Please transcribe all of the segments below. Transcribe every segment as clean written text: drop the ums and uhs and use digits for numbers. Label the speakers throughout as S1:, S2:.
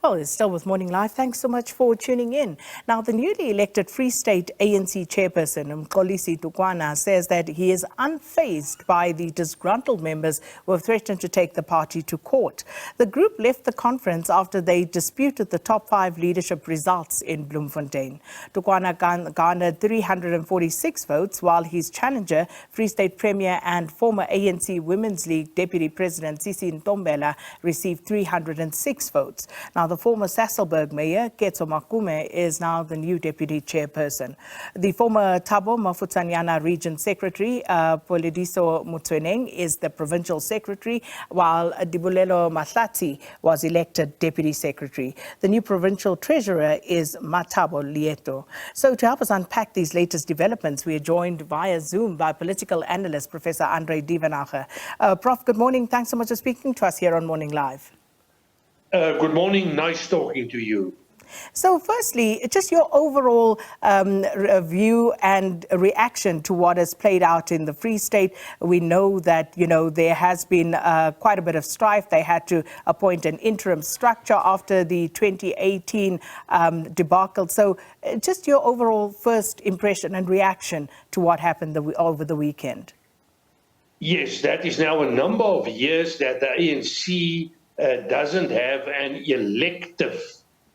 S1: Well, it's still with Morning Live. Thanks so much for tuning in. Now, the newly elected Free State ANC chairperson, Mxolisi Dukwana, says that he is unfazed by the disgruntled members who have threatened to take the party to court. The group left the conference after they disputed the top 5 leadership results in Bloemfontein. Dukwana garnered 346 votes, while his challenger, Free State Premier and former ANC Women's League Deputy President Sisi Ntombela, received 306 votes. Now, the former Sasolburg mayor, Ketso Makume, is now the new deputy chairperson. The former Thabo Mofutsanyana region secretary, Polediso Motsoeneng, is the provincial secretary, while Dibolelo Mahlatsi was elected deputy secretary. The new provincial treasurer is Mathabo Leeto. So to help us unpack these latest developments, we are joined via Zoom by political analyst, Professor Andre Duvenhage. Prof, good morning. Thanks so much for speaking to us here on Morning Live.
S2: Good morning. Nice talking to you.
S1: So firstly, just your overall view and reaction to what has played out in the Free State. We know that, there has been quite a bit of strife. They had to appoint an interim structure after the 2018 debacle. So just your overall first impression and reaction to what happened over the weekend.
S2: Yes, that is now a number of years that the ANC doesn't have an elective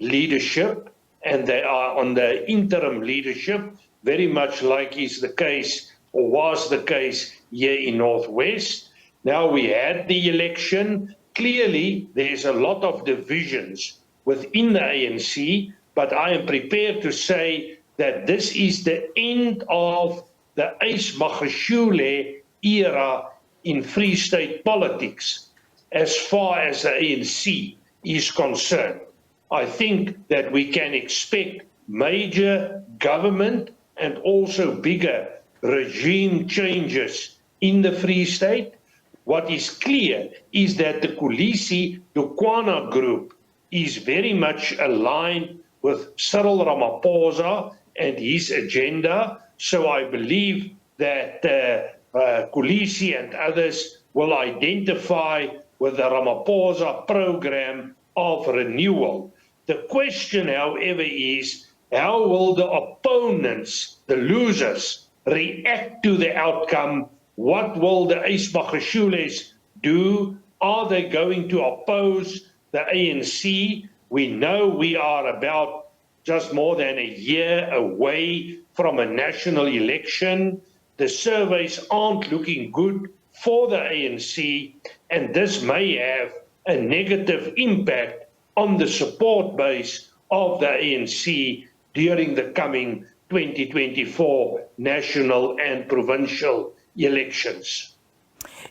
S2: leadership, and they are on the interim leadership, very much like is the case or was the case here in Northwest. Now we had the election. Clearly, there's a lot of divisions within the ANC, but I am prepared to say that this is the end of the Mxolisi era in Free State politics. As far as the ANC is concerned, I think that we can expect major government and also bigger regime changes in the Free State. What is clear is that the Mxolisi Dukwana group is very much aligned with Cyril Ramaphosa and his agenda. So I believe that Mxolisi and others will identify with the Ramaphosa program of renewal. The question, however, is how will the opponents, the losers, react to the outcome? What will the Mxolisi do? Are they going to oppose the ANC? We know we are about just more than a year away from a national election. The surveys aren't looking good for the ANC, and this may have a negative impact on the support base of the ANC during the coming 2024 national and provincial elections.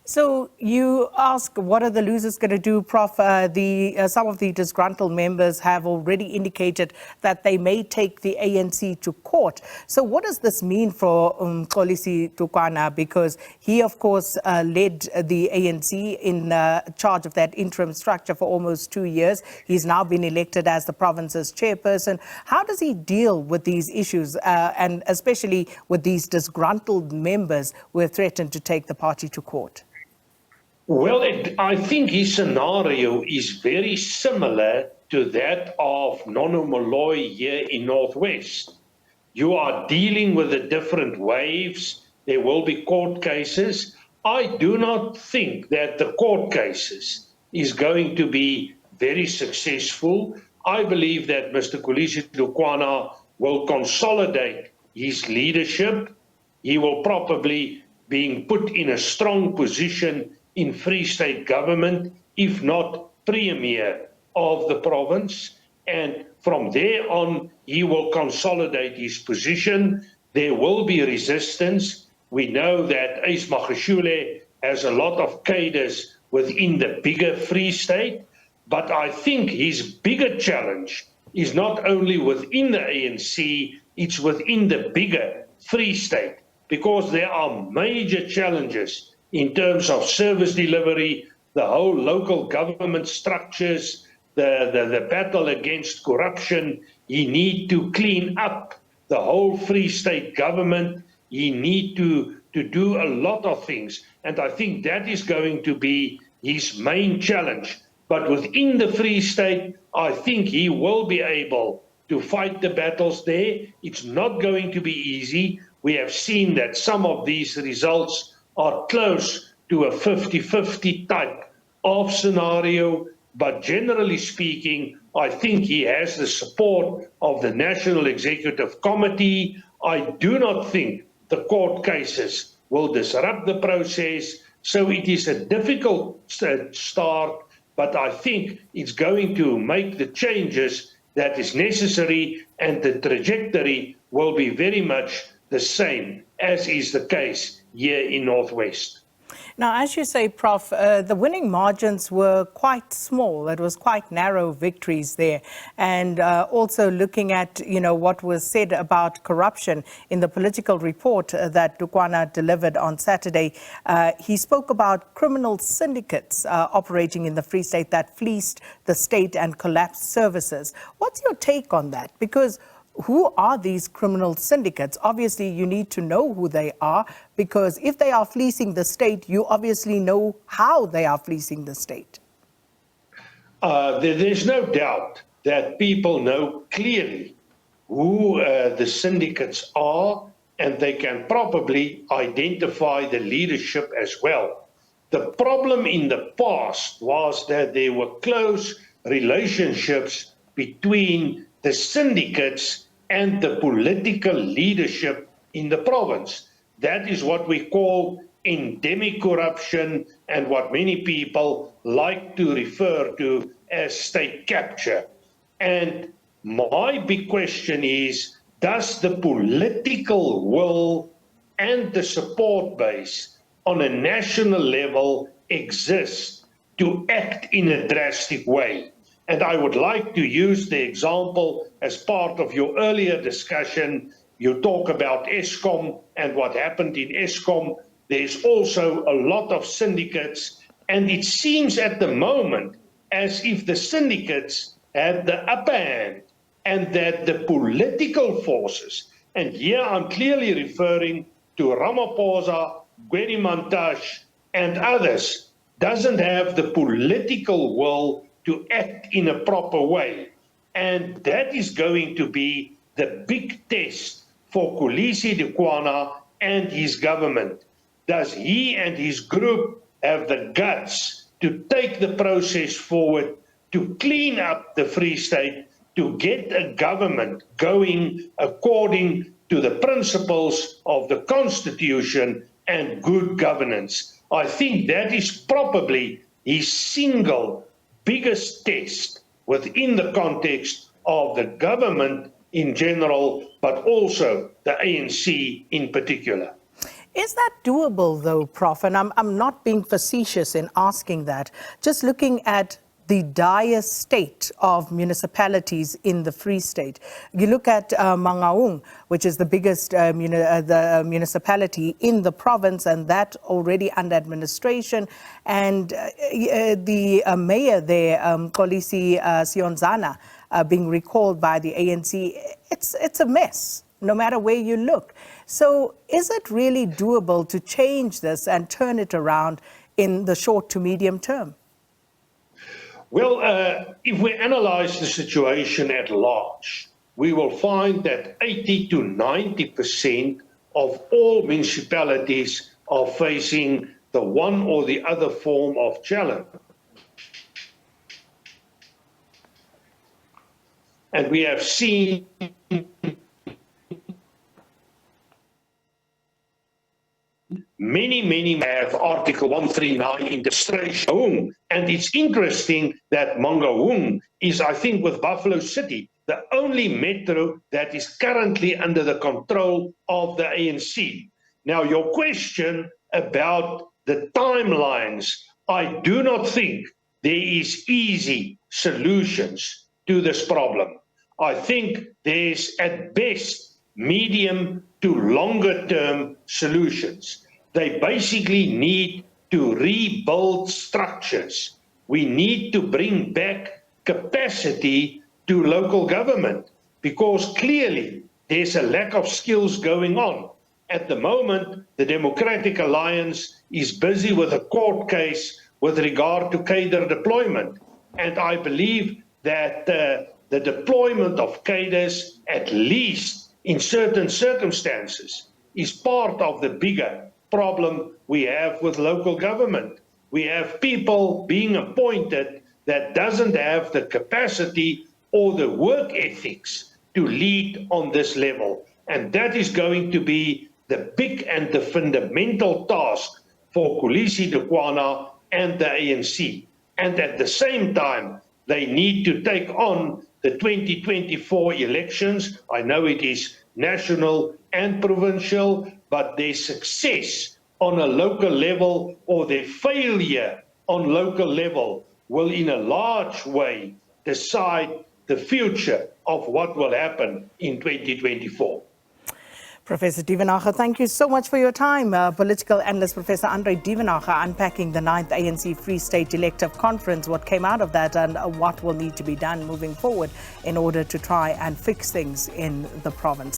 S1: So you ask, what are the losers going to do, Prof? Some of the disgruntled members have already indicated that they may take the ANC to court. So what does this mean for Mxolisi Dukwana? Because he, of course, led the ANC in charge of that interim structure for almost 2 years. He's now been elected as the province's chairperson. How does he deal with these issues, and especially with these disgruntled members who have threatened to take the party to court?
S2: Well, I think his scenario is very similar to that of Nono Molloy here in Northwest. You are dealing with the different waves. There will be court cases. I do not think that the court cases is going to be very successful. I believe that Mr. Mxolisi Dukwana will consolidate his leadership. He will probably be put in a strong position in Free State government, if not premier of the province. And from there on, he will consolidate his position. There will be resistance. We know that Mxolisi has a lot of cadres within the bigger Free State, but I think his bigger challenge is not only within the ANC, it's within the bigger Free State, because there are major challenges in terms of service delivery, the whole local government structures, the battle against corruption. He need to clean up the whole Free State government. He need to do a lot of things. And I think that is going to be his main challenge. But within the Free State, I think he will be able to fight the battles there. It's not going to be easy. We have seen that some of these results are close to a 50-50 type of scenario. But generally speaking, I think he has the support of the National Executive Committee. I do not think the court cases will disrupt the process. So it is a difficult start, but I think it's going to make the changes that is necessary, and the trajectory will be very much the same as is the case here in Northwest.
S1: Now, as you say, Prof, the winning margins were quite small. It was quite narrow victories there. And also looking at, what was said about corruption in the political report that Dukwana delivered on Saturday, he spoke about criminal syndicates operating in the Free State that fleeced the state and collapsed services. What's your take on that? Because who are these criminal syndicates? Obviously, you need to know who they are, because if they are fleecing the state, you obviously know how they are fleecing the state.
S2: There's no doubt that people know clearly who the syndicates are, and they can probably identify the leadership as well. The problem in the past was that there were close relationships between the syndicates and the political leadership in the province. That is what we call endemic corruption, and what many people like to refer to as state capture. And my big question is, does the political will and the support base on a national level exist to act in a drastic way? And I would like to use the example as part of your earlier discussion. You talk about Eskom and what happened in Eskom. There's also a lot of syndicates, and it seems at the moment as if the syndicates had the upper hand, and that the political forces, and here I'm clearly referring to Ramaphosa, Gwedi Mantashe, and others, doesn't have the political will to act in a proper way. And that is going to be the big test for Mxolisi Dukwana and his government. Does he and his group have the guts to take the process forward, to clean up the Free State, to get a government going according to the principles of the Constitution and good governance? I think that is probably his single biggest test within the context of the government in general, but also the ANC in particular.
S1: Is that doable, though, Prof? And I'm not being facetious in asking that. Just looking at the dire state of municipalities in the Free State. You look at Mangaung, which is the biggest municipality in the province, and that already under administration. And the mayor there, Mxolisi Dukwana, being recalled by the ANC. It's a mess, no matter where you look. So is it really doable to change this and turn it around in the short to medium term?
S2: Well, if we analyze the situation at large, we will find that 80 to 90% of all municipalities are facing the one or the other form of challenge. And we have seen many have Article 139 in the Mangaung. And it's interesting that Mangaung is, I think, with Buffalo City, the only metro that is currently under the control of the ANC. Now, your question about the timelines, I do not think there is easy solutions to this problem. I think there's at best medium to longer term solutions. They basically need to rebuild structures. We need to bring back capacity to local government, because clearly there's a lack of skills going on. At the moment, the Democratic Alliance is busy with a court case with regard to cadre deployment. And I believe that the deployment of cadres, at least in certain circumstances, is part of the bigger problem we have with local government. We have people being appointed that doesn't have the capacity or the work ethics to lead on this level. And that is going to be the big and the fundamental task for Mxolisi Dukwana and the ANC. And at the same time, they need to take on the 2024 elections. I know it is national and provincial, but their success on a local level or their failure on local level will in a large way decide the future of what will happen in 2024.
S1: Professor Duvenhage, thank you so much for your time. Political analyst Professor Andre Duvenhage unpacking the 9th ANC Free State elective conference, what came out of that and what will need to be done moving forward in order to try and fix things in the province.